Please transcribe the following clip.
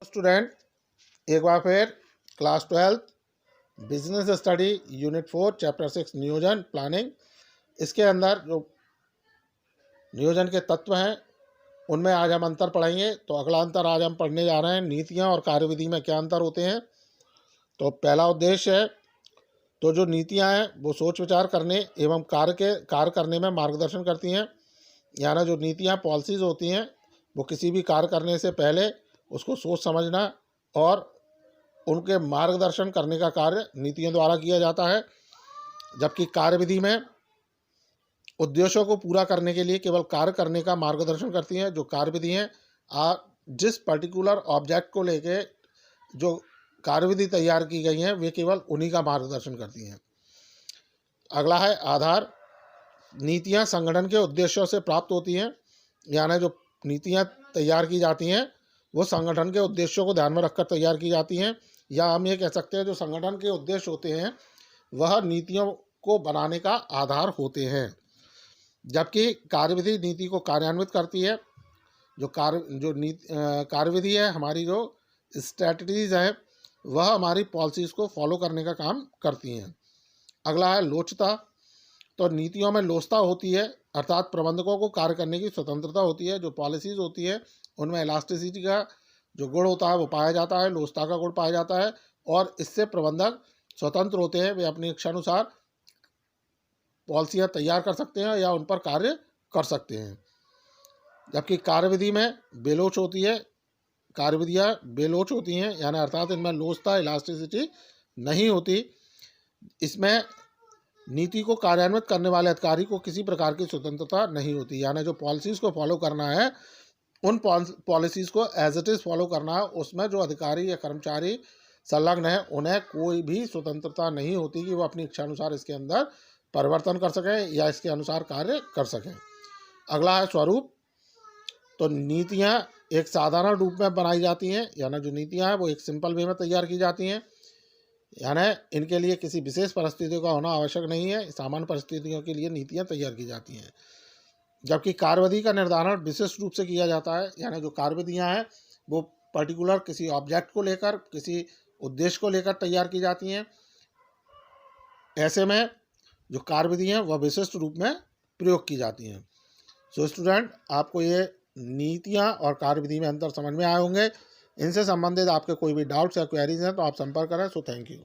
Student, एक बार फिर class 12 business study unit 4 chapter 6 नियोजन प्लानिंग, इसके अंदर जो नियोजन के तत्व हैं उनमें आज हम अंतर पढ़ेंगे। तो अगला अंतर आज हम पढ़ने जा रहे हैं, नीतियां और कार्यविधि में क्या अंतर होते हैं। तो पहला उद्देश्य है, तो जो नीतियां हैं वो सोच विचार करने एवं कार्य करने में मार्गदर्शन करती हैं। यानी जो नीतियां पॉलिसीज़ होती हैं वो किसी भी कार्य करने से पहले उसको सोच समझना और उनके मार्गदर्शन करने का कार्य नीतियों द्वारा किया जाता है। जबकि कार्यविधि में उद्देश्यों को पूरा करने के लिए केवल कार्य करने का मार्गदर्शन करती हैं। जो कार्यविधि हैं जिस पर्टिकुलर ऑब्जेक्ट को लेके जो कार्यविधि तैयार की गई हैं वे केवल उन्हीं का मार्गदर्शन करती हैं। अगला है आधार। नीतियां संगठन के उद्देश्यों से प्राप्त होती हैं। यानी जो नीतियां तैयार की जाती हैं वो संगठन के उद्देश्यों को ध्यान में रखकर तैयार की जाती हैं, या हम ये कह सकते हैं जो संगठन के उद्देश्य होते हैं वह नीतियों को बनाने का आधार होते हैं। जबकि कार्यविधि नीति को कार्यान्वित करती है। कार्यविधि है हमारी जो स्ट्रैटेजीज हैं वह हमारी पॉलिसीज़ को फॉलो करने का काम करती हैं। अगला है लोचता। तो नीतियों में लोचता होती है, अर्थात प्रबंधकों को कार्य करने की स्वतंत्रता होती है। जो पॉलिसीज़ होती है उनमें इलास्टिसिटी का जो गुण होता है वो पाया जाता है, लोचता का गुण पाया जाता है, और इससे प्रबंधक स्वतंत्र होते हैं। वे अपनी इच्छानुसार पॉलिसियाँ तैयार कर सकते हैं या उन पर कार्य कर सकते हैं। जबकि कार्यविधि में बेलोच होती है, कार्यविधियाँ बेलोच होती हैं, यानी अर्थात इनमें लोचता इलास्टिसिटी नहीं होती। इसमें नीति को कार्यान्वित करने वाले अधिकारी को किसी प्रकार की स्वतंत्रता नहीं होती। यानी जो पॉलिसीज़ को फॉलो करना है उन पॉलिसीज़ को एज इट इज़ फॉलो करना है, उसमें जो अधिकारी या कर्मचारी संलग्न है उन्हें कोई भी स्वतंत्रता नहीं होती कि वो अपनी इच्छानुसार इसके अंदर परिवर्तन कर सकें या इसके अनुसार कार्य कर सकें। अगला है स्वरूप। तो नीतियाँ एक साधारण रूप में बनाई जाती हैं, यानी जो नीतियाँ हैं वो एक सिंपल वे में तैयार की जाती हैं। यानी इनके लिए किसी विशेष परिस्थितियों का होना आवश्यक नहीं है, सामान्य परिस्थितियों के लिए नीतियाँ तैयार की जाती हैं। जबकि कार्यविधि का निर्धारण विशिष्ट रूप से किया जाता है। यानी जो कार्यविधियाँ हैं वो पर्टिकुलर किसी ऑब्जेक्ट को लेकर, किसी उद्देश्य को लेकर तैयार की जाती हैं। ऐसे में जो कार्यविधि हैं वह विशिष्ट रूप में प्रयोग की जाती हैं। सो स्टूडेंट, आपको ये नीतियाँ और कार्यविधि में अंतर समझ में आए होंगे। इनसे संबंधित आपके कोई भी डाउट्स या क्वेरीज हैं तो आप संपर्क करें। So thank you.